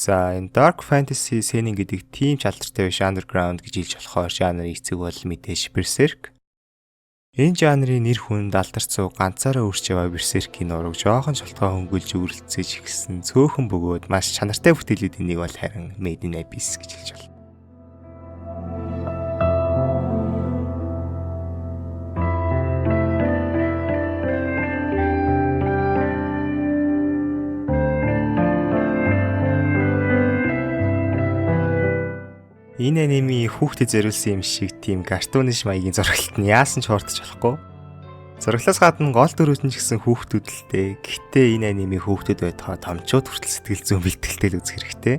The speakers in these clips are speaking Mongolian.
За энэ Dark Fantasy Seinen гэдэг тийм ч алдартай биш underground гэж хэлж болохоор жанрын эцэг бол мэдээж Berserk. Энэ жанрын нэр хүнд алдарцуу ганцаараа үрч яваа Berserk-ийн ураг жоохон шалтгаан хөнгөлж үргэлцэж гисэн цөөхөн бөгөөд маш чанартай бүтээлүүдийн нэг бол харин Made in Abyss гэж хэлж байна. Энэ аниме хүүхдэд зориулсан юм шиг тийм картуниш маягийн зурагт нь яасан ч хуурдаж болохгүй. Зураглаас гадна гол дөрүүд нь ч гэсэн хүүхдүүд л дээ. Гэхдээ энэ аниме хүүхдүүд байтугай томчууд хүртэл сэтгэл зүйн бэлтгэлтэй үзэх хэрэгтэй.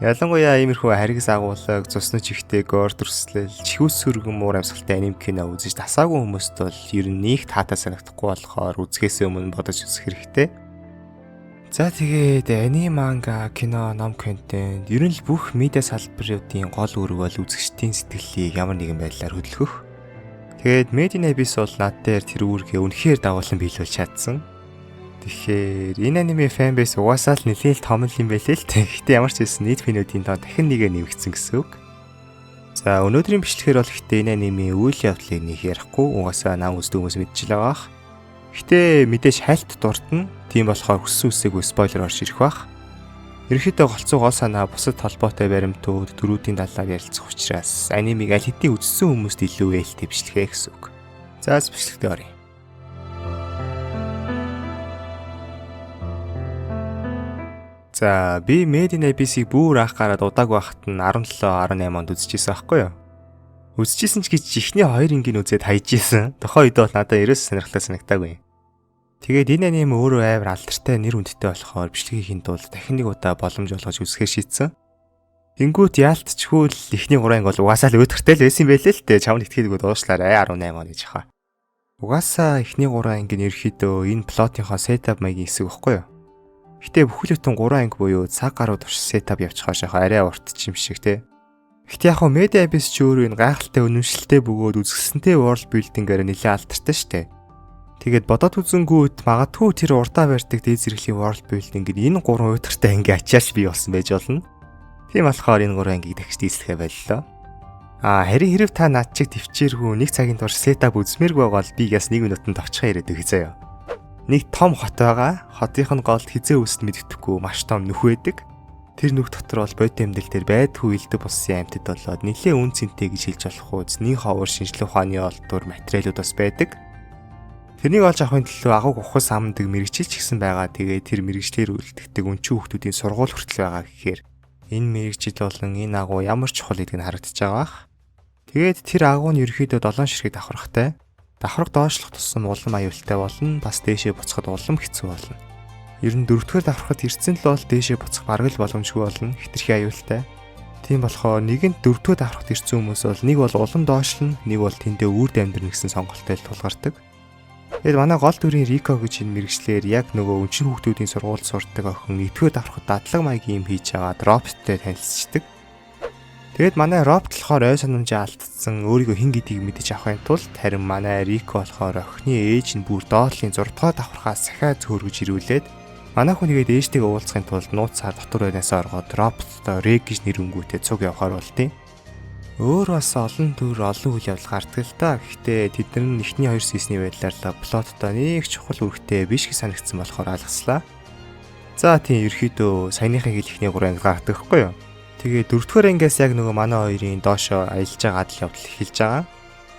Ялангуяа иймэрхүү харгас агуулга, цусны чихтэй гор дүрслэл, чихүүс сүргэн муур амьсгалтай аним кино үзэж тасаагүй хүмүүст бол ер нь нэг таатай санагдахгүй болохоор үзэхээс өмнө бодож үзэх хэрэгтэй. За тэгээд аниме, манга, кино, ном контент ер нь л бүх медиа салбаруудын гол үүрэг бол үзэгчдийн сэтгэлийг ямар нэгэн байдлаар хөдөлгөх. Тэгээд Made in Abyss бол над дээр тэр үүргээ үнэхээр дагуулсан биелүүлж чадсан. Тэгэхээр энэ аниме фан бейс угаасаа л нэлээд том юм байлээ л те. Гэхдээ ямар ч байсан нийт фэнүүдийн тоо дахин нэгэ нэмэгдсэн гэсэн үг. За өнөөдрийн бичлэгээр бол гэхдээ энэ аниме үйл явдлыг нэг ярихгүй угаасаа нам үздэг хүмүүс мэдчихэл байгаа. Гэтэ мэдээж хайлт дурдна. Тийм болохоор хүссэн үсээгүй спойлер орж ирэх бах. Ерөнхийдөө голцоо гол санаа бусад холбоотой баримтууд, дөрүүдийн талаар ярилцах учраас анимыг аль хэдийн үзсэн хүмүүст илүү ээлтэй бичлэгээ гэсэн үг. За бичлэгтээ оръё. За би Made in Abyss-ийг бүр анх гараад удааг байхад нь 17-18 онд үзчихсэн аахгүй юу? Үзчихсэн ч гэж ихний 2 ингийн үзээд хайжсэн. Тохоо үед бол надад ерөөс сонирхолтой санагдаагүй. Тэгээд энэ аниме өөрөө амар алдартай нэр хүндтэй болохоор бичлэгийн тулд дахин нэг удаа боломж олгож үзэхээр шийдсэн. Тэнгүүт яалтчгүй л эхний 3 анги бол угаасаа л өдөртэй л байсан байлээ л дээ. Чамд итгэдэг дуушлаарай 18 он гэж хаа. Угаасаа эхний 3 анги нь ерөөхдөө энэ плотынхоо сетап маягийн хэсэг байхгүй юу? Гэтэ бүхэл бүтэн 3 анги буюу цаг гаруй турш сетап явчих хашаа арай урт юм шиг те. Гэтэ яг хөө Made in Abyss ч өөрөө энэ гайхалтай үнэмшилтэй бөгөөд үзэсгэлэнтэй world building-аар нэлээд алдартай штэ. Тэгээд бодоод үзэнгүүт магадгүй тэр урдаа барьдаг дээд зэрэглэлийн world building-д энэ 3 уйтартай анги ачаалж бий болсон байж болно. Тийм болохоор энэ 3 ангиг дахиж дийслэхэ боллоо. Харин хэрв та над чиг төвчээргүй нэг цагийн турш сетап үзмээргүй байгаа бол би яс 1 минутанд очихаа ирээд өгье заяа. Нэг том хот байгаа. Хотынх нь голд хизээ үст мэддэхгүй маш том нүх байдаг. Тэр нүх дотор бол бодит амьдрал дээр байдгүй илдэг болсон амьтад болоод нэлээ үн цэнтэй гэж хэлж болох үз. Нэг ховор шинжлэх ухааны олдвор материалууд бас байдаг. Тэрнийг олж авахын төлөө агууг ухас амдаг мэрэгчил ч гэсэн байгаа. Тэгээд тэр мэрэгчлэр үлддэг өнчүү хүмүүсийн сургууль хүртэл байгаа гэхээр энэ мэрэгчил болон энэ агуу ямар чухал гэдгийг харагдаж байгаа. Тэгээд тэр агуу нь ерөөхдөө 7 ширхэг давхархтай. Давхарх доошлох тусам улам аюултай болно. Бас дээшээ буцахад улам хэцүү болно. Ер нь 4-р давхархад ирсэн л бол дээшээ буцах бараг л боломжгүй болно. Хитрхи аюултай. Тийм болохоор нэгэнт 4-р давхархад ирсэн хүмүүс бол нэг бол улам доошлно, нэг бол тэндээ үрд амьдрна гэсэн сонголттой л тулгардаг. Тэгэд манай гол дүрийн Рико гэж энэ мэрэгчлэр яг нөгөө өнчин хүүхдүүдийн сургуульд сурдаг охин 1-р давхархад дадлаг маягийн юм хийж байгаа Робттэй танилцчихдаг. Тэгэд манай Робт болохоор ой санамжаа алдсан өөрийгөө хэн гэдгийг мэдэж авахын тулд харин манай Рико болохоор охины ээж нь бүр доотлын 6-р давхархаас захиа зөөргөж ирүүлээд манай хүнийгээ ээжтэйгээ уулзахын тулд нууцаар дотор байнасаа оргоод Робттой Рэг гэж нэр өнгөтэй цуг явахаар болтیں۔ Өөр бас олон төр олон үйл явдал гардаг л та. Гэхдээ тэд нар эхний 2 сизний байдлаар л плоттой нэг чухал үүрэгтэй биш гэж санагдсан болохоор алгаслаа. За тийм ерөөхдөө саяныхаа хэлхний 3 анги гардаг хгүй юу? Тэгээ 4-р ангиас яг нөгөө манай хоёрын доошоо аялж байгаа адал явдал эхэлж байгаа.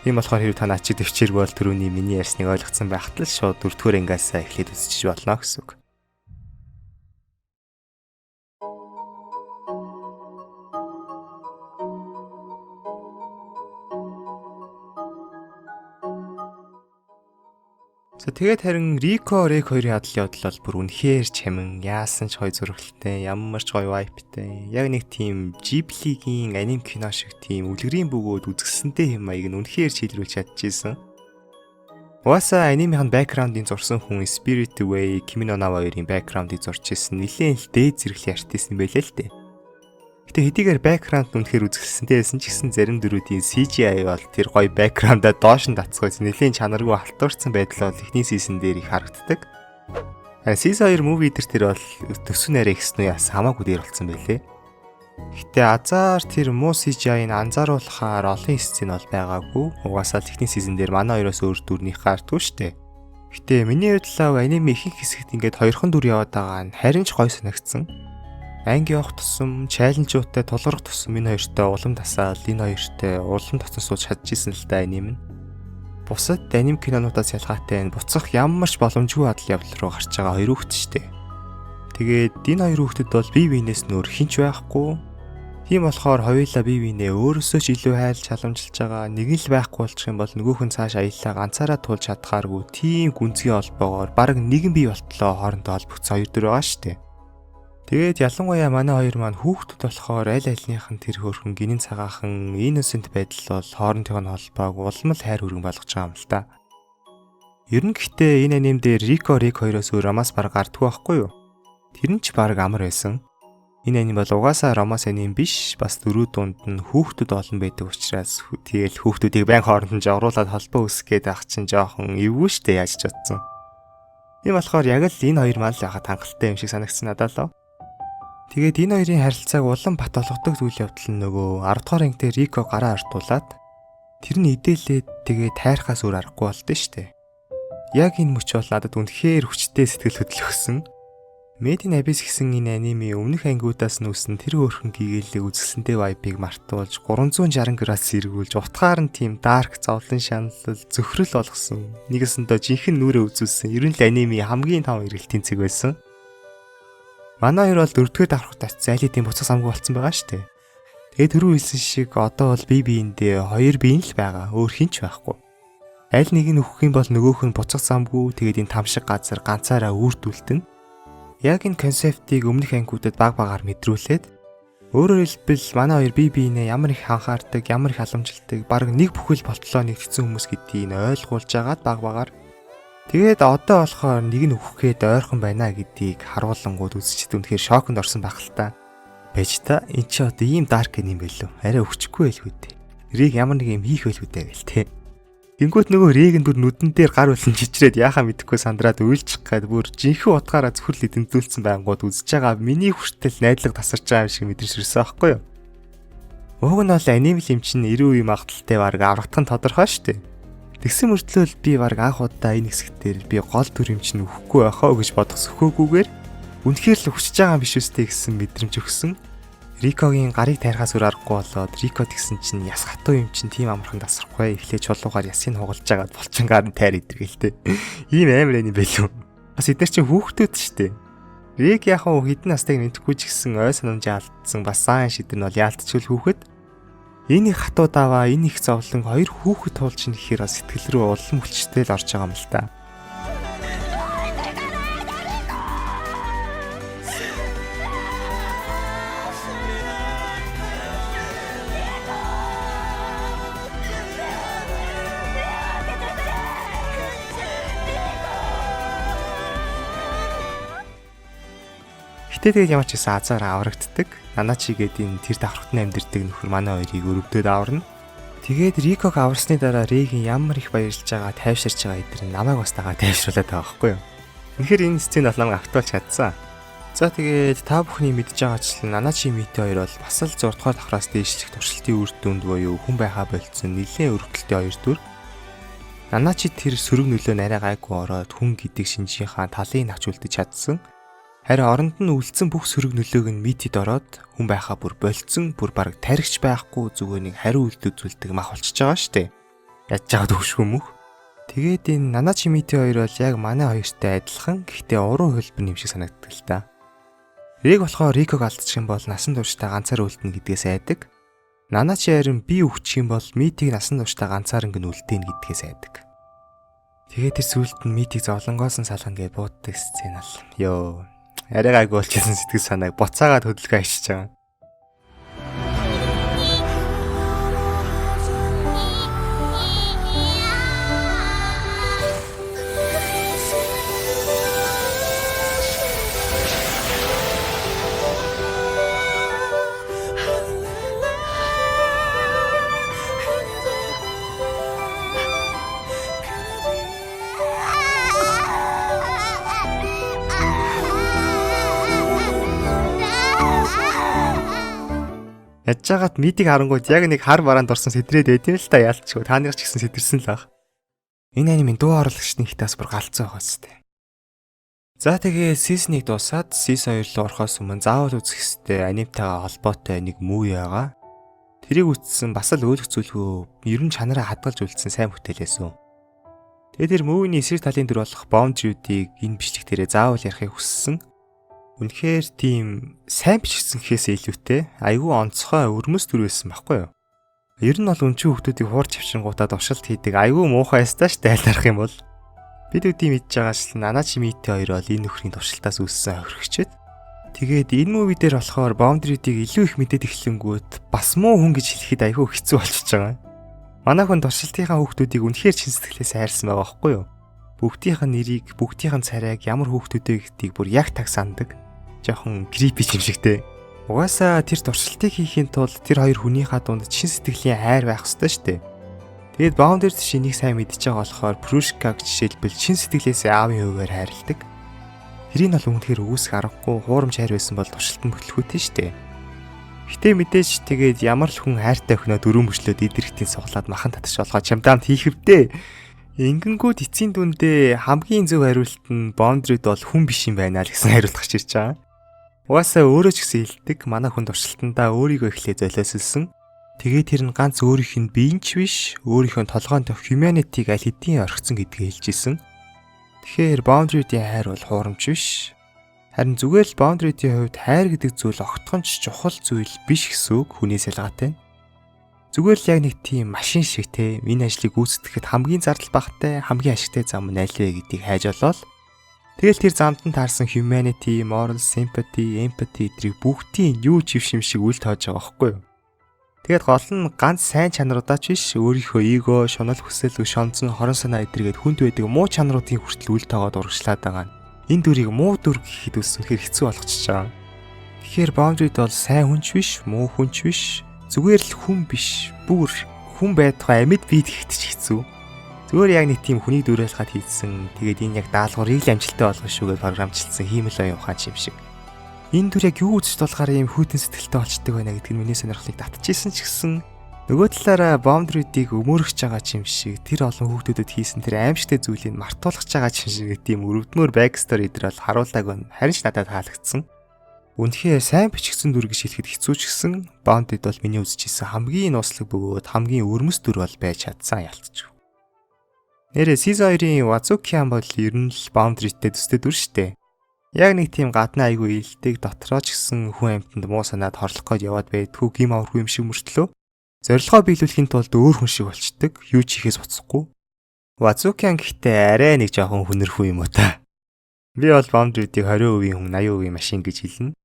Тийм болохоор хэрэг та начиг төвчээргүй бол түрүүний миний ярьсныг ойлгоцсон байхад л шууд 4-р ангиас эхлээд үзчихэж болно гэсэн үг. За тэгээд харин Рико Рэг хоёрын адал явдал бол бүр үнэхээр чамин яасан ч гоё зурагтай, ямар ч гоё вайптай. Яг нэг тийм Ghibli-гийн аним кино шиг тийм үлгэрийн бөгөөд үзэсгэлэнтэй хэм маяг нь үнэхээр шийдвэрлэж чадчихсан. Угаасаа анимийн бэкграундын зурсан хүн Spirit Away, Kimi no Na wa 2-ын бэкграундыг зурж ирсэн нэлээд л дээд зэрэглэлийн артист юм байлээ л дээ. Гэтэ хэдийгээр бэкграунд нь үнэхээр үзэсгэлэнтэй байсан ч гэсэн зарим дөрүүдийн CGI бол тэр гоё бэкграундаа доош нь татсгүйс нэлээд чанаргүй халтуурсан байдал бол эхний сизон дээр их харагддаг. Season 2 movie дээр бол төсвөн нарийн гисэн үе хамаагүй дээр болсон байлээ. Гэтэ азар тэр муу CGI-г анзааруулахаар олон сцен бол байгаагүй. Угаасаа техник season дээр манай хоёроос өөр дүрнийх гардгүй штэ. Гэтэ миний хувьд л анime ихэнх хэсэгт ингээд хоёрхан дүр яваад байгаа нь харин ч гоё санагдсан. Анги явах тусам, чаленжуудтай тулгарх тусам энэ хоёртой улам тасаал, энэ хоёртой улам татсан сууж чадчихсан л да анime нь. Бусад аним кинонуудаас ялгаатай энэ буцах ямар ч боломжгүй адал явдал руу гарч байгаа хоёр хүүхэд штэ. Тэгээд энэ хоёр хүүхэдэд бол бие биенээс нөр хинч байхгүй. Тийм болохоор хоёулаа бие биенээ өөрөөсөө ч илүү хайлж халамжилж байгаа. Нэг л байхгүй болчих юм бол нөгөөх нь цааш аяллаа ганцаараа туулж чадхааргүй тийм гүнзгий холбоогоор баг нэгэн бие болтлоо хоорондоо холбогдсон хоёр төр байгаа штэ. Тэгээд ялангуяа манай хоёр маань хүүхдүүд болохоор аль альнийх нь тэр хөөрхөн гинэн цагаахан innocent байдал бол хоорондын холбоог улам л хайр хүргэн болгож байгаа юм л та. Ер нь гэхдээ энэ аним дээр Рико хоёроос өөр Ромас баг гардгүй байхгүй юу? Тэр нь ч баг амар байсан. Энэ аним бол угаасаа Ромас аним биш, бас дөрөв дунд нь хүүхдүүд олон байдаг учраас тэгэл хүүхдүүдийг байн хооронд нь жавруулаад холбоо үүсгэх гээд ах чинь жоохон эвгүй штэ яаж ч бодсон. Тийм болохоор яг л энэ хоёр маань л яхад хангалттай юм шиг санагдсан надад л. Тэгээд энэ хоёрын харилцааг улам бат болгодог зүйл явдал нь нөгөө 10 дугаар ангид Рико гараа артуулаад тэр нь идээлээд тэгээд тайрхаас өөр аргагүй болдсон штэ. Яг энэ мөч бол надад үнэхээр хүчтэй сэтгэл хөдлөсөн. Made in Abyss гэсэн энэ аниме өмнөх ангиудаас нүүсэн тэр өөрхөн гэгээлэг үзэсгэлэнтэй вайбыг мартуулж 360 градус эргүүлж утгаар нь тийм dark зовлон шаналл зөхрөл болгосон. Нэгэсэндээ жинхэнэ нүрээ үзүүлсэн. Ер нь л аниме хамгийн том эргэлтийн цэг байсан. Манай хоёр бол 4-р давхрах тац зайлын буцах самгүй болцсон байгаа шүү дээ. Тэгээд түрүү хэлсэн шиг одоо бол бие биендээ хоёр биен л байгаа. Өөр хинч байхгүй. Аль нэг нь өгөх юм бол нөгөөх нь буцах самгүй тэгээд энэ тамшиг газар ганцаараа үрдүүлтэн. Яг энэ концептыг өмнөх ангиудад баг багаар мэдрүүлээд өөрөөр хэлбэл манай хоёр бие биенээ ямар их анхаардаг, ямар их халамжилдаг, баг нэг бүхэл болтлоо нэгдсэн хүмүүс гэдгийг ойлгуулж агаад баг багаар тэгээд одоо болохоор нэг нь өгөх гээд ойрхон байна гэдгийг харуулангууд үзчихэд үнэхээр шоконд орсон байх л та. Байж та эн чи одоо ийм дарк юм байлоо. Арай өгчихгүй байлгүй дээ. Рийг ямар нэг юм хийх байлгүй дээ гэл те. Гингүүт нөгөө Рийг нь бүр нүдэн дээр гар улан жижрээд яхаа мэдэхгүй сандраад уйлчих гээд бүр жинхэнэ утгаараа зөвхөрлө эдэмдүүлсэн байнгут үзэж байгаа миний хүртэл найдлага тасарч байгаа юм шиг мэдрэмж төрсөн аахгүй юу. Уг нь бол аним юм чинь 90% магадaltaй баг аврагдах нь тодорхой шүү дээ. Тэгсэн мөртлөө би баг анх удаа энэ хэсэгтэр би гол дүр юм чинь өгөхгүй байхаа гэж бодох сөхөөгүйгээр үнэхээр л хүчж байгаа юм биш үстэй гэсэн мэдрэмж өгсөн. Рикогийн гарыг тайрхаас өөр аргагүй болоод Рико тэгсэн чинь яс хатуу юм чинь тийм амархан тасрахгүй эхлээ чулуугаар ясыг хугалж агаад булчингаар нь тайр идэргэлтэй. Ийм амар юм байлуу. Бас эдгээр чинь хүүхдүүд штэ. Рик яхаа хэдэн настайг мэдхгүй ч гэсэн ой санамжаа алдсан бас сайн шидэр нь бол яалтчгүй хүүхэд. Энэ их хатуу даваа энэ их зовлон хоёр хүүхэд туулж ин гэхээр сэтгэл рүү улам хүчтэй л орж байгаа юм л та. Тэгээд ямар ч гэсэн азаараа аврагддаг. Наначи гэдэг энэ тэр давхрагтны амьдэрдэг нөхөр манай хоёрыг өрөвдөд аварна. Тэгээд Риког аварсны дараа Ригийн ямар их баярлж байгаа, тайвширч байгаа эдгээр намайг бас дагаа тайвшруулад байгаа байхгүй юу. Үнэхээр энэ сцен бол намайг автуулж чадсан. За тэгээд та бүхний мэдж байгаачлан Наначи Мити хоёр бол бас л 6 дугаар давхраас дээшлэх туршилтын үр дүнд буюу хүн байхаа болцсон нэлээд өргөдөлтөй хоёр дүр. Наначи тэр сөрөг нөлөө нарай гайгүй ороод хүн гэдэг шинжийнхаа талыг авч үлдэж чадсан. Харин оронд нь үлдсэн бүх сөрөг нөлөөг нь Митид ороод хүн байхаа бүр болцсон, бүр баг тархич байхгүй зүгээр нэг хариу үйлдэл үзүүлдэг мах болчихж байгаа штэ. Яаж жаад өгшгүй мөх. Тэгээд энэ Наначи Мити хоёр бол яг манай хоёртой адилхан, гэхдээ уруу хөлбөр юм шиг санагддаг л та. Риг болохоор Риког алдчих юм бол насан туршдаа ганцаар үлдэнэ гэдгээс айдаг. Наначи харин би өгчих юм бол Митиг насан туршдаа ганцаар ингэ үлдээнэ гэдгээс айдаг. Тэгээд тэр сүлд нь Митиг зовлонгоос нь салгана гэж бууддаг сцен ал. Йоо. Арай гайгүй болчихсон сэтгэл санааг буцаагаад хөдөлгөөн хийчихэж байгаа. Ядж байгаад мидийг харангууд яг нэг хар бараанд орсон сэтрээд байт юм л та яалтчгүй. Та нар ч гэсэн сэтэрсэн л баг. Энэ анимын дуу оруулагчны хитаас бүр галзуу байгаа сте. За тэгээ сизник дуусаад сис 2 руу орохоос өмнө заавал үзэх ёстой анимтайгаа холбоотой нэг мууви байгаа. Тэрийг үзсэн бас л өөлөх зүйлгүй ерөн чанараа хадгалж үлдсэн сайн бүтээлээс. Тэгээ тэр муувиний эсрэг талын дүр болох boundary-үүдийг энэ бичлэг дээрээ заавал ярихыг хүссэн. Үнэхээр тийм сайн бичсэн гэхээс илүүтэй айгүй онцгой өрмөс дүр байсан байхгүй юу? Ер нь бол өнчүү хүмүүсийг хуурч авчингуудаа туршилт хийдэг айгүй муухай ястаа ш тайларх юм бол бид үдийн мэдж байгаач Наначи Мити хоёр бол энэ нөхрийн туршилтаас үүссэн хохирогчд. Тэгээд энэ мууви дээр болохоор boundary-ийг илүү их мэдээд эхлэнгүүт бас муу хүн гэж хэлэхэд айгүй хэцүү болчихж байгаа. Манай хүн туршилтынхаа хүмүүсийг үнэхээр чин сэтгэлээс хайрсан байгаа байхгүй юу? Бүгдийнх нь нэрийг, бүгдийнх нь царайг ямар хүмүүстэй гэдгийг бүр яг таг сандаг. Жохон creepy юм шигтэй. Угаасаа тэр туршилтыг хийхийн тулд тэр хоёр хүнийхээ дунд чин сэтгэлийн хайр байх ёстой шүү дээ. Тэгээд boundary шинийг сайн мэдж байгаа болохоор Прушкаг жишээлбэл чин сэтгэлээсээ аавын хуваар хайрладаг. Тэрийг бол үнэхээр үүсэх аргагүй хуурамч хайр байсан бол туршилтанд бүтлэхүүтэй шүү дээ. Гэтэ мэдээж тэгээд ямар л хүн хайртай өхнөө дөрөв мөчлөөд идэрхтийн суглаад махан татчих болгоо чамдаамт хийх вдээ. Ингэнгүүт эцсийн дүндээ хамгийн зөв хариулт нь boundary-д бол хүн биш юм байна л гэсэн хариулт гарч ирж байгаа. Угаасаа өөрөө ч гэсэн хэлдэг манай хүн туршилтандаа өөрийгөө эхлээ золиослсон. Тэгээд тэр нь ганц өөрийнх нь биенч биш, өөрийнхөө толгойн дох humanity-г аль хэдийн орхисон гэдгийг хэлж исэн. Тэгэхээр boundary-ийн хайр бол хуурамч биш. Харин зүгээр л boundary-ийн хувьд хайр гэдэг зүйл огтхонч чухал зүйл биш гэсэн үг хүнээс ялгаатай. Зүгээр л яг нэг тийм машин шиг те энэ ажлыг гүйцэтгэхэд хамгийн зардал багтай, хамгийн ашигтай зам нь аль вэ гэдгийг хайж олоод тэгэл тэр замд нь таарсан humanity, moral, sympathy, empathy зэрэг бүгдийн юу ч юм шиг үл тоож байгаа байхгүй юу? Тэгээд гол нь ганц сайн чанаруудаа ч биш өөрийнхөө эго, шунал хүсэл, шонцон, хорон санаа эдрэгээд хүнд байдаг муу чанаруудын хүртэл үл тоогоод урагшлаад байгаа нь энэ дүрийг муу дүр гэхэд үснэхээр хэцүү болгочихж байгаа. Тэгэхээр boundary-д бол сайн хүнч биш, муу хүнч биш, зүгээр л хүн биш, бүр хүн байдгаа амьд бий гэхэд ч хэцүү. Зүгээр яг нэг тийм хүнийг дүүрэлхад хийдсэн. Тэгээд энэ яг даалгаврыг л амжилттай болгох шүүгээр програмчлсан хиймэл оюун ухаан юм шиг. Энэ дүр яг юу үзэж тулгаар ийм хүйтэн сэтгэлтэй болчдөг байна гэдг нь миний сонирхлыг татчихсан ч гэсэн нөгөө талаараа boundary-ийг өмөргөж байгаа юм шиг тэр олон хүүхдүүдэд хийсэн тэр аимшигтэй зүйлийг мартуулах байгаа юм шиг тийм өрөвдмөр backstory дээр бол харуулдаг байна. Харин ч надад таалагдсан. Үнэхээр сайн бичигдсэн дүр гэж хэлэхэд хэцүү ч гэсэн boundary-д бол миний үзэж ирсэн хамгийн нууцлаг бөгөөд хамгийн өрмөс дүр бол байж чадсан ялцчих. Нэрээ Season 2-ын Wazuki-ан бол ер нь л boundary-тэй төстэй дүр штэ. Яг нэг тийм гадна айгүй илдэг дотроо ч гэсэн хүн амьтанд муу санаад хорлох гээд яваад байдгүй гим аврахгүй юм шиг мөртлөө зорилгоо биелүүлэхийн тулд өөр хүн шиг болчдөг юу ч хийхээс буцахгүй. Wazuki-ан гэхдээ арай нэг жоохон хүнэрхүү юм уу та. Би бол boundary-ийг 20% хүн 80% машин гэж хэлнэ.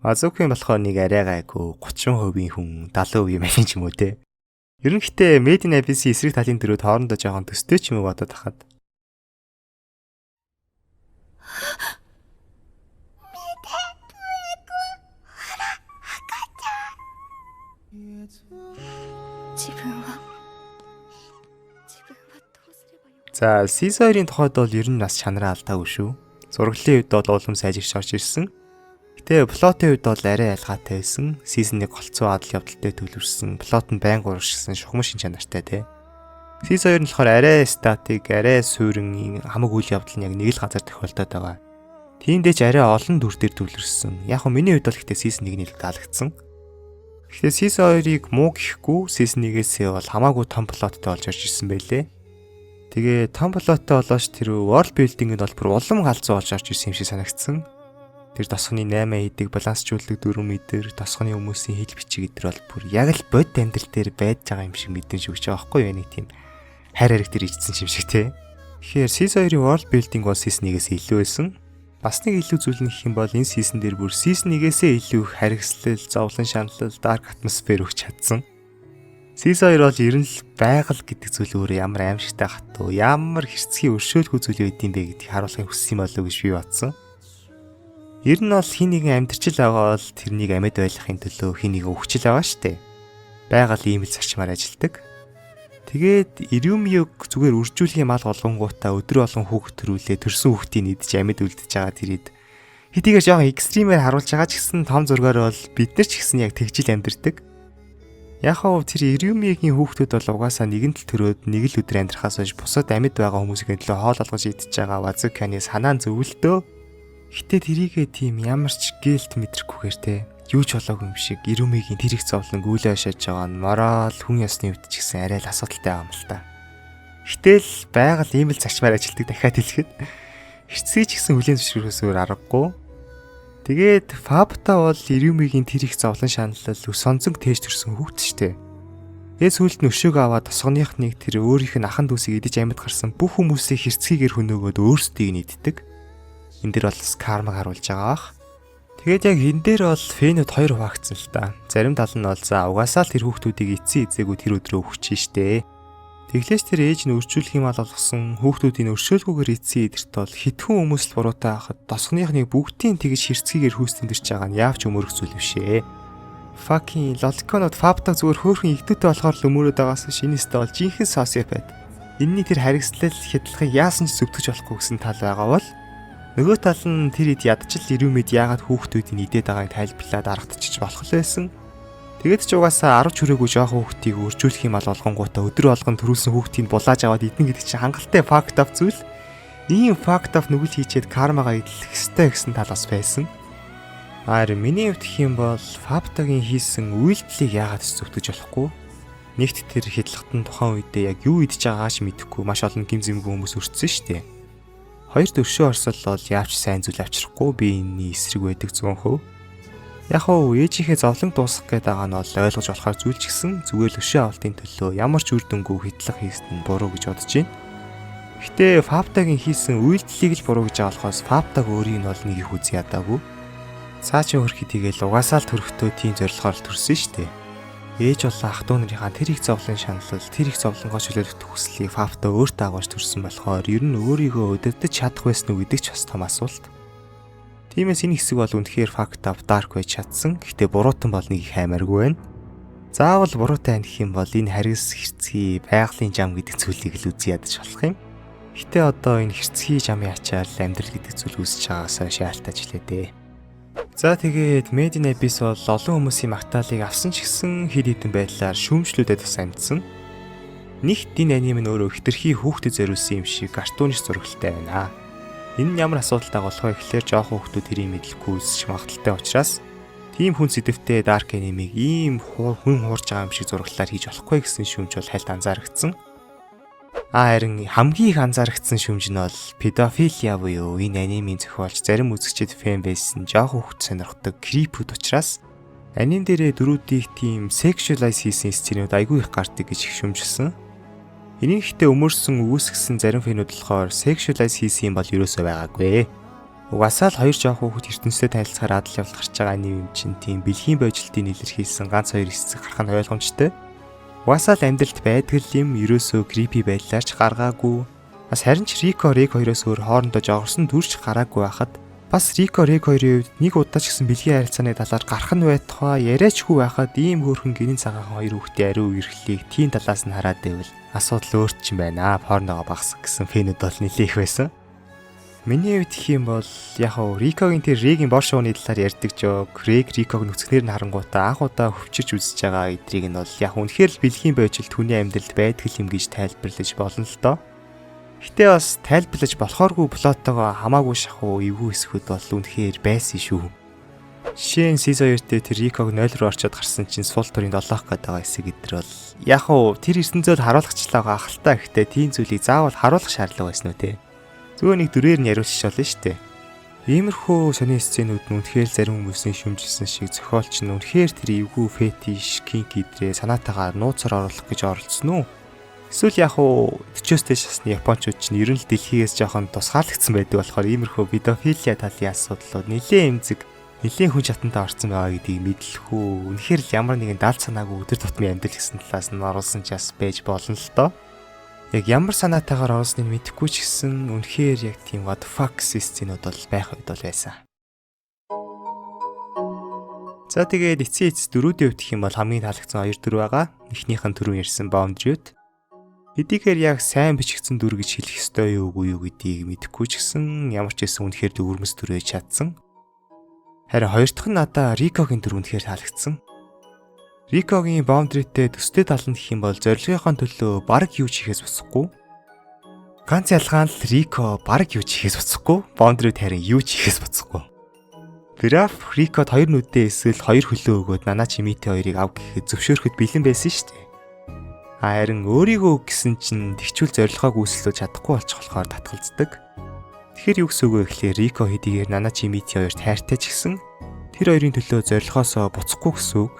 Wazuki болохоор нэг арай гайгүй 30% хүн 70% машин ч юм уу те. Ер нь гэхдээ Made in Abyss эсрэг талын дөрөв хоорондоо жоохон төстэй ч юм уу бодоод тахад. За, Season 2-ын тухайд бол ер нь бас чанараа алдаагүй шүү. Зураглалын үед бол улам сайжирч орж ирсэн. Гэтэ плотын үед бол арай ялгаатай байсан. Season 1 голцоо адал явдалтай төлөвлөсөн. Плот нь байнга урагшсан шугам шин чанартай те. Season 2 нь болохоор арай статик, арай суурин хамаг үйл явдал нь яг нэг л газар тохиолдоод байгаа. Тиймдээ ч арай олон дүр дээр төлөвлөсөн. Яг нь миний хувьд бол гэтээ Season 1-ний л таалагдсан. Гэхдээ Season 2-ыг муу гэхгүй Season 1-ээс бол хамаагүй том плоттой болж орж ирсэн байлээ. Тэгээ том плоттой болооч тэр world building-д бол бүр улам галзуу болж орж ирсэн юм шиг санагдсан. Тэр тосгоны 8 хийдэг балансчлуулдаг 4 метр, тосгоны хүмүүсийн хил бичиг гэдэр бол бүр яг л бод амьдрал дээр байж байгаа юм шиг мэдэн шүгж байгаа байхгүй юу? Нэг тийм хайр хариг дээр ижсэн юм шиг те. Тэгэхээр Season 2-ын world building бол Season 1-ээс илүү байсан. Бас нэг илүү зүйл нь гэх юм бол энэ Season дээр бүр Season 1-ээсээ илүү харгислал, зовлон шаналл, dark атмосфер өгч чадсан. Season 2 бол ер нь л байгаль гэдэг зүйл өөрөө ямар аимшигтай хатуу, ямар хэрцгий өршөөлгүй зүйл байд юм бэ гэдгийг харуулахыг хүссэн юм болов уу гэж би бодсон. Ер нь бол хин нэгэн амьдрчил байгаа бол тэрнийг амьд байлгахын төлөө хин нэг өвчл байгаа штэ. Байгаль ийм л зарчмаар ажилдаг. Тэгээд Ирюмиг зүгээр үржүүлгийн мал голгонгуудаа өдрө олон хүүхд төрүүлээ төрсөн хүүхдийн идэж амьд үлдэж байгаа тэрийд хэдийгээр жоохон экстримээр харуулж байгаа ч гэсэн том зургаар бол бид нар ч гэсэн яг тэгжил амьдэрдэг. Яг хав тэр Ирюмигийн хүүхдүүд бол угаасаа нэгэн тал төрөөд нэг л өдөр амьдрахаас хойш бусад амьд байгаа хүмүүсийн төлөө хоол олгож идчихэж байгаа Вазуканы санаан зөвлөлтөө. Гэтэ тэрийгээ тийм ямар ч гээлт мэдрэхгүйгээр те юу ч болоогүй юм шиг Ирюмигийн тэр их зовлон гүйлээ хашааж байгаа нь морал хүн ёсны үед ч гэсэн арай л асуудалтай юм л та. Гэтэл байгаль ийм л зарчмаар ажилтдаг дахиад хэлэхэд хэцүү ч гэсэн хүлээн зөвшөөрөхөөсөөр аргагүй. Тэгээд Фабта бол Ирюмигийн тэр их зовлон шаналл сонзонг тээж төрсэн хүүхэд штэ. Тэгээд сүүлд нь өшөөг аваад тосгоныхныг тэр өөрийнх нь ахан дүүсийг идэж амьд гарсан бүх хүмүүсийг хэрцгийгээр хөнөөгөөд өөрсдийг нь иддэг. Энд дэр бол кармаг харуулж байгаа ах. Тэгээд яг энэ дээр бол фэнүүд хоёр хуваагдсан л та. Зарим тал нь бол за угаасаа л тэр хүүхдүүдийг эцсийн эзээгүү тэр өдрөө өгч штэ. Тэглээс тэр ээж нь өржүүлэх юм болгосон хүүхдүүдийн өршөөлгүйгээр эцсийн эдэрт бол хитгэн хүмүүс л буруутай хахад тосгоныхныг бүгдийн тэгж хэрцгийгээр хүүстэнэрч байгаа нь яавч өмөрөх зүйл бишээ. Fucking лоликонод Фабта зүгээр хөөрхөн игдүүтэй болохоор л өмөрөөд байгаас шинэстэй бол жинхэнэ социопат. Энийний тэр харгислал хядлагыг яасан ч зөвтгөж болохгүй гэсэн тал байгаа бол нөгөө тал нь тэр ид ядчил Ирюмид яагаад хүүхдүүдийн идээд байгааг тайлбарлаад аргадчих болох л байсан. Тэгээд ч угаасаа 10 чүрээгүй жоохон хүүхдийг өржүүлэх юм бол олгонгуудаа өдөр болгон төрүүлсэн хүүхдийг булааж аваад идэнэ гэдэг чинь хангалттай факт оф зүйл. Ийм факт оф нүгэл хийчээд кармагаа идэх ёстой гэсэн тал бас байсан. Харин миний хувьд гэх юм бол Фабтагийн хийсэн үйлдэлийг яагаад ч зөвтгөж болохгүй. Нэгт тэр хядлагт нь тухайн үедээ яг юу идэж байгаач мэдэхгүй маш олон гимзэмгүй хүмүүс өртсөн шүү дээ. Хоёрт өршөө орсол бол яавч сайн зүйл авчрахгүй би энэний эсрэг байдаг зөвхөн. Яг уу ээжийнхээ зовлон дуусгах гээд байгаа нь бол ойлгож болохоор зүйл ч гэсэн зүгээр л өшөө авалтын төлөө ямар ч үр дүнгүй хэтлэх хийсэн нь буруу гэж бодож байна. Гэтэ Фабтагийн хийсэн үйлдэлийг л буруу гэж байгаа болохоос Фабтаг өөрийг нь бол нэг их үгүй ядаагүй. Цаашаа хөрхий тэгэл угаасаа л төрөхдөө тийм зорилгоор төрсөн шүү дээ. Ээж болон ах дүү нарынхаа тэр их зовлон шаналл тэр их зовлонгоо чөлөөлөх хүслийг Фабта өөртөө агуулж төрсөн болохоор ер нь өөрийгөө удирдах чадах байсан уу гэдэг ч бас том асуулт. Тиймээс энэ хэсэг бол үнэхээр факт оф дарк байж чадсан. Гэхдээ буруутан бол нэг их аймааргүй байна. Заавал буруутай гэх юм бол энэ харгас хэрцгий байгалийн зам гэдэг зүйлийг л үзье ядаж болох юм. Гэтэ одоо энэ хэрцгий замын ачаал амьдрал гэдэг зүйл үүсэж байгаасаа шаалтаж хэлээ дээ. За тэгээд Made in Abyss бол олон хүмүүсийн магтаалыг авсан ч гэсэн хэд хэдэн байдлаар шүүмжлүүдэд бас амьдсан. Нэгт энэ анime нь өөрөө хэтэрхий хүүхдэд зориулсан юм шиг картуунч зурагтай байна. Энэ нь ямар асуудалтай болох вэ гэхээр жоохон хүүхдүүд тэрийг мэдлэхгүй үзэж магадaltaй учраас тийм хүн сэдвтэй dark anime-ийг ийм хүн хуурж байгаа юм шиг зураглалаар хийж болохгүй гэсэн шүүмж бол хальт анзаарэгдсэн. Харин хамгийн их анзаарэгдсэн шүүмж нь бол педофилия буюу энэ анимийн зохиолч зарим үзэгчид фэн байсан жоохон хүүхд сонирхдаг крипүүд учраас аним дээрээ дөрүүдийг тийм sexualize хийсэн сценүүд айгүй их гардаг гэж шүүмжилсэн. Энийг ихтэй өмөрсөн үүсгэсэн зарим фэнүүд болохоор sexualize хийсэн юм бол ерөөсөө байгаагүй. Угаасаа л хоёр жоохон хүүхд ертөнцтэй танилцахаар адал явал гарч байгаа аним юм чинь тийм бэлгийн боёжлтын илэрхийлсэн ганц хоёр хэсэг гарах нь ойлгомжтой. Угаасаа л амьдралд байдаг юм ерөөсөө creepy байдлаар ч гаргаагүй. Бас харин ч Рико Рэг хоёроос өөр хоорондоо жогорсон дүрч гараагүй байхад бас Рико Рэг хоёрын үед нэг удаа ч гэсэн бэлгийн харилцааны талаар гарах нь байтугай яриачгүй байхад ийм хөөрхөн гинэн цагаахан хоёр хүүхдийн ариу үерхлийг тийм талаас нь хараад байвал асуудал өөрт ч юм байна. Порногоо багсах гэсэн фэнүүд бол нэлээх байсан. Миний хувьд гэх юм бол яг хөө Рикогийн тэр Регийн бор шууны талаар ярьдаг жог Рэг Риког нүцгнэр нь харангуйтаа анх удаа хөвчөж үзэж байгаа эдрийг нь бол яг үнэхээр л бэлгийн бойжилт хүний амьдралд байдаг юм гэж тайлбарлаж болно л доо. Гэтэ бас тайлбарлаж болохооргүй плоттойгоо хамаагүй шахуу эвгүй хэсгүүд бол үнэхээр байсан шүү. Жишээ нь Сизо 2-т тэр Риког 0 руу орчод гарсан чинь сул төрийн 7 гээд байгаа хэсэг эдэр бол яг хөө тэр эрдэнэзэл харуулгачлаа байгаа ахaltaа гэхдээ тийм зүйлийг заавал харуулах шаардлага байсан үү те. Зүгээр нэг дүрээр нь яриулчих шол нь штэ. Иймэрхүү сони сценүүд нь үнэхээр зарим хүмүүсийн шүмжилсэн шиг зохиолч нь үнэхээр тэр эвгүй фетиш кинк идрээ санаатаагаар нууцаар оруулах гэж оролцсон уу? Эсвэл яг уу 40-оос дээш насны японочууд чинь ер нь л дэлхийгээс жоохон тусгаарлагдсан байдаг болохоор иймэрхүү педофилия талын асуудлууд нэлээд эмзэг нэлийн хүн чатантай орсон байгаа гэдгийг мэдлэхүү. Үнэхээр л ямар нэгэн даалт санаагүй өдөр тутмын амьдрал гэсэн талаас нь оруулсан ч бас байж болно л доо. Яг ямар санаатаагаар оруулсныг мэдэхгүй ч гэсэн үнэхээр яг тийм what the fuck сценүүд бол байх үед бол байсан. За тэгээд эцсийн эцэс дөрүүдийн хувьд гэх юм бол хамгийн таалагдсан хоёр дүр байгаа. Эхнийх нь түрүүн ярьсан Boundary-д. Эдгээр яг сайн бичигдсэн дүр гэж хэлэх ёстой юу үгүй юу гэдгийг мэдэхгүй ч гэсэн ямар ч байсан үнэхээр өвөрмөс дүр байж чадсан. Харин хоёр дахь нь надаа Рикогийн дүр үнэхээр таалагдсан. Рикогийн boundary-тэй төстэй тал нь гэх юм бол зорилгынхаа төлөө бараг юу ч хийхээс босхгүй. Ганц ялгаа нь л Рико бараг юу ч хийхээс босхгүй, boundary харин юу ч хийхээс босхгүй. Граф Рикод хоёр нүдээ эсвэл хоёр хөлөө өгөөд Наначи Мити хоёрыг ав гэхэд зөвшөөрөхөд бэлэн байсан шүү дээ. Харин өөрийгөө гэсэн чинь тэгчүүл зорилгоог үүсэлж чадахгүй болчих болохоор татгалздаг. Тэгэхээр юу гэсэн үг вэ гэхээр Рико хэдийгээр Наначи Мити хоёрт хайртай ч гэсэн тэр хоёрын төлөө зорилгоосоо буцахгүй гэсэн үг.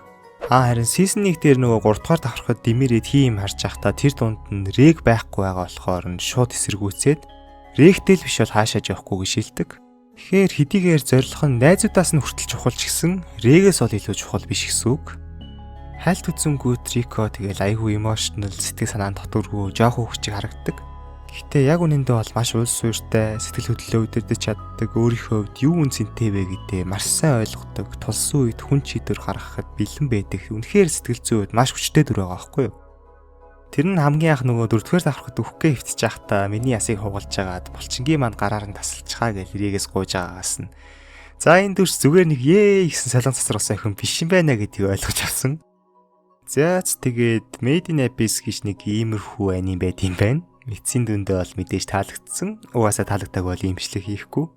Харин season 1 дээр нөгөө 3 дугаар давхархад Димирээд хийм харж байхдаа тэр дунд нь Рэг байхгүй байгаа болохоор нь шууд эсэргүүцээд Рэгтэй л биш бол хаашаа явахгүй гэж шилдэг. Тэгэхээр хэдийгээр зорилго нь найзуудаас нь хүртэл чухал ч гэсэн Рэгээс бол илүү чухал биш гэсэн үг. Хайлт үзэнгүүт Рико тэгэл айгүй emotional сэтгэл санаанд дотооргүй жоохон хүчиг харагдаг. Гэхдээ яг үнэндээ бол маш улс суурьтай, сэтгэл хөдлөлөө удирдах чаддаг, өөрийнхөө хувьд юу үнцэнтэй вэ гэдээ маш сайн ойлгодог, тулсан үед хүн чийдвэр гаргахад бэлэн байдаг. Үнэхээр сэтгэл зүйн хувьд маш хүчтэй дүр байгаа байхгүй юу? Тэр нь хамгийн анх нөгөө 4-р давхархад үхгээ хөвтөж байхдаа миний ясыг хугалж агаад булчингийн манд гараар нь тасалчихаа гэж Рэгээс гуйж байгаагаас нь. За энэ дүрс зүгээр нэг гэсэн салан цацрагсан охин биш юм байна гэдгийг ойлгож авсан. Заац тэгээд Made in Abyss гэж нэг иймэрхүү аним байт юм байна. Эцсийн дүндээ бол мэдээж таалагдсан. Угаасаа таалагддаг бол имжлэг хийхгүй.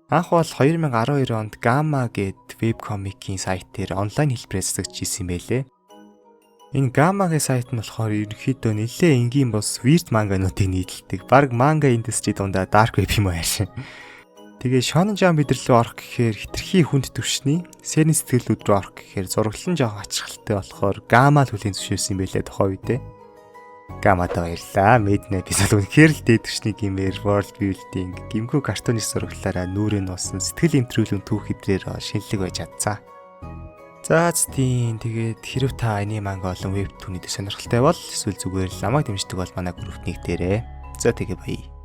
Анх бол 2012 онд Gamma гэд вебкомикийн сайт дээр онлайн хэлбэрээр засагч ирсэн байлээ. Энэ Gamma-гийн сайт нь болохоор ерөнхийдөө нэлээ энгийн бос weird мангануудыг нийлдэг. Бараг манга индастри дундаа dark web юм аашаа. Тэгээ Shonen Jump бидэрлүү орох гэхээр хитрхи хүнд төвшний, сэрийн сэтгэлүүд рүү орох гэхээр зураглан жоох ачралтай болохоор Gamma л хүлийн зөвшөөрсөн байлээ тухайн үедээ. Gamma-д баярлаа. Made in Abyss бол үнэхээр л дээд түвшний гэмээр world building, гимгүү картоны зураглалаараа нүрээ нуусан сэтгэл имтрүүлэн түүх идрээр шинэлэг байж чадсан. За тийм тэгээд хэрв та анime манга болон вебтүүнийд сонирхолтой бол эсвэл зүгээр л намайг дэмждэг бол манай групп нэг дээрээ. За тэгээ баяа.